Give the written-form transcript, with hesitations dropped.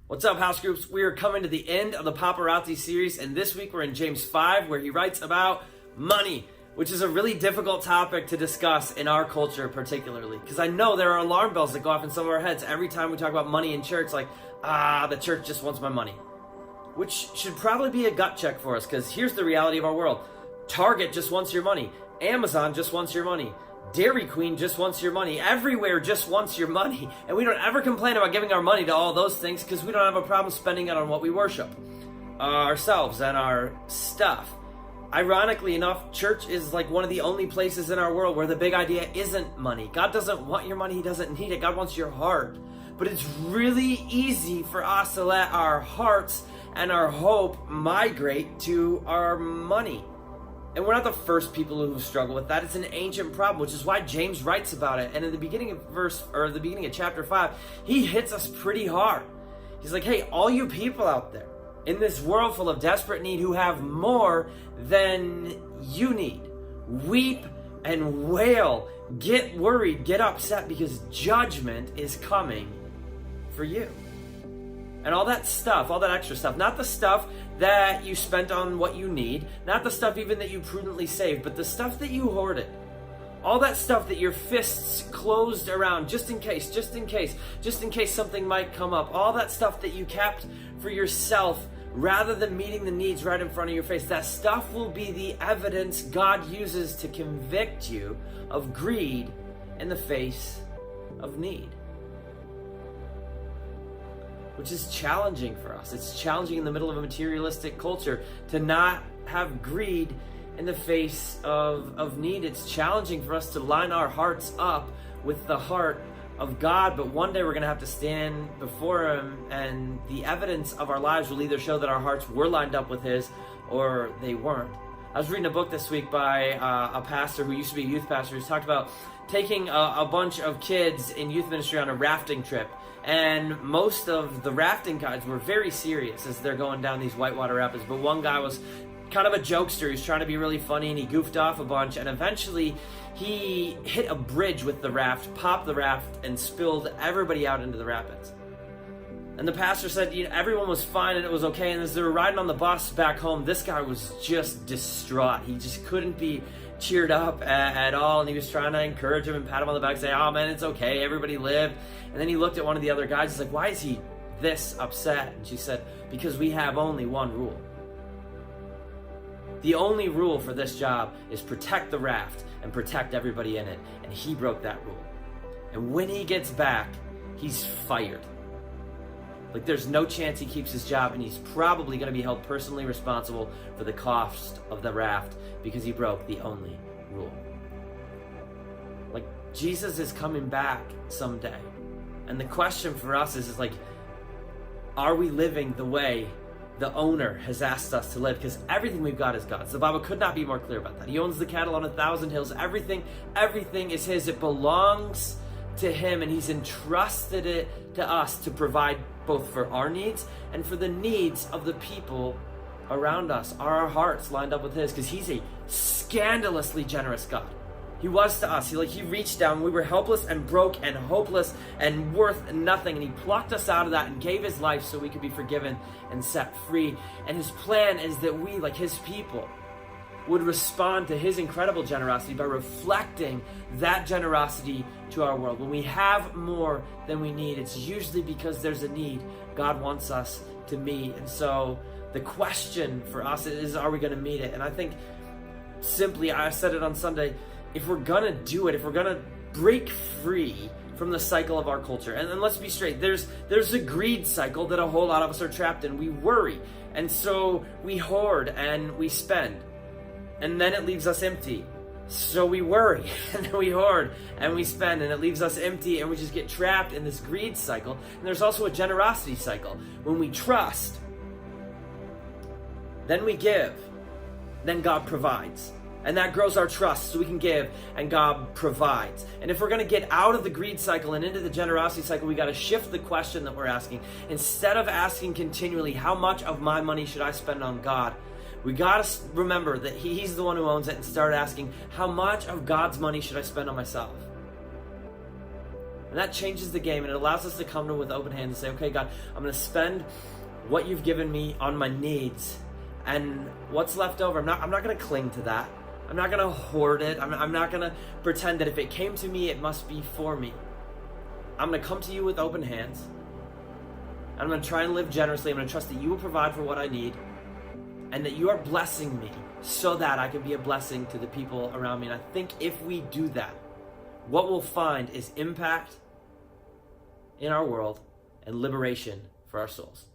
What's up, house groups? We are coming to the end of the paparazzi series, and this week we're in James 5, where he writes about money, which is a really difficult topic to discuss in our culture particularly, because I know there are alarm bells that go off in some of our heads every time we talk about money in church, like, the church just wants my money, which should probably be a gut check for us, because here's the reality of our world. Target just wants your money. Amazon just wants your money. Dairy Queen just wants your money. Everywhere just wants your money. And we don't ever complain about giving our money to all those things because we don't have a problem spending it on what we worship. Ourselves and our stuff. Ironically enough, church is like one of the only places in our world where the big idea isn't money. God doesn't want your money. He doesn't need it. God wants your heart. But it's really easy for us to let our hearts and our hope migrate to our money. And we're not the first people who struggle with that. It's an ancient problem, which is why James writes about it. And in the beginning of chapter 5, he hits us pretty hard. He's like, hey, all you people out there in this world full of desperate need who have more than you need, weep and wail, get worried, get upset, because judgment is coming for you. And all that stuff, all that extra stuff, not the stuff that you spent on what you need, not the stuff even that you prudently saved, but the stuff that you hoarded. All that stuff that your fists closed around just in case something might come up. All that stuff that you kept for yourself rather than meeting the needs right in front of your face. That stuff will be the evidence God uses to convict you of greed in the face of need. Which is challenging for us. It's challenging in the middle of a materialistic culture to not have greed in the face of need. It's challenging for us to line our hearts up with the heart of God, but one day we're going to have to stand before Him, and the evidence of our lives will either show that our hearts were lined up with His or they weren't. I was reading a book this week by a pastor who used to be a youth pastor who's talked about taking a bunch of kids in youth ministry on a rafting trip. And most of the rafting guides were very serious as they're going down these whitewater rapids. But one guy was kind of a jokester. He was trying to be really funny, and he goofed off a bunch. And eventually he hit a bridge with the raft, popped the raft, and spilled everybody out into the rapids. And the pastor said, everyone was fine and it was okay. And as they were riding on the bus back home, this guy was just distraught. He just couldn't be cheered up at all. And he was trying to encourage him and pat him on the back, say, oh man, it's okay, everybody lived. And then he looked at one of the other guys. He's like, why is he this upset? And she said, because we have only one rule. The only rule for this job is protect the raft and protect everybody in it. And he broke that rule. And when he gets back, he's fired. Like, there's no chance he keeps his job, and he's probably going to be held personally responsible for the cost of the raft because he broke the only rule. Like, Jesus is coming back someday. And the question for us is like, are we living the way the owner has asked us to live? Because everything we've got is God's. The Bible could not be more clear about that. He owns the cattle on 1,000 hills. Everything is His. It belongs to Him, and He's entrusted it to us to provide both for our needs and for the needs of the people around us. Are our hearts lined up with His? Because He's a scandalously generous God. He was to us. He reached down. We were helpless and broke and hopeless and worth nothing. And He plucked us out of that and gave His life so we could be forgiven and set free. And His plan is that we, like His people, would respond to His incredible generosity by reflecting that generosity to our world. When we have more than we need, it's usually because there's a need God wants us to meet. And so the question for us is, are we going to meet it? And I think simply, I said it on Sunday, if we're going to do it, if we're going to break free from the cycle of our culture, and let's be straight, there's a greed cycle that a whole lot of us are trapped in. We worry, and so we hoard and we spend. And then it leaves us empty. So we worry, and then we hoard, and we spend, and it leaves us empty, and we just get trapped in this greed cycle. And there's also a generosity cycle. When we trust, then we give, then God provides. And that grows our trust so we can give, and God provides. And if we're going to get out of the greed cycle and into the generosity cycle, we got to shift the question that we're asking. Instead of asking continually, how much of my money should I spend on God? We got to remember that He's the one who owns it, and start asking, how much of God's money should I spend on myself? And that changes the game, and it allows us to come to with open hands and say, okay, God, I'm going to spend what you've given me on my needs, and what's left over, I'm not going to cling to that. I'm not going to hoard it. I'm not going to pretend that if it came to me, it must be for me. I'm going to come to you with open hands. I'm going to try and live generously. I'm going to trust that you will provide for what I need, and that you are blessing me so that I can be a blessing to the people around me. And I think if we do that, what we'll find is impact in our world and liberation for our souls.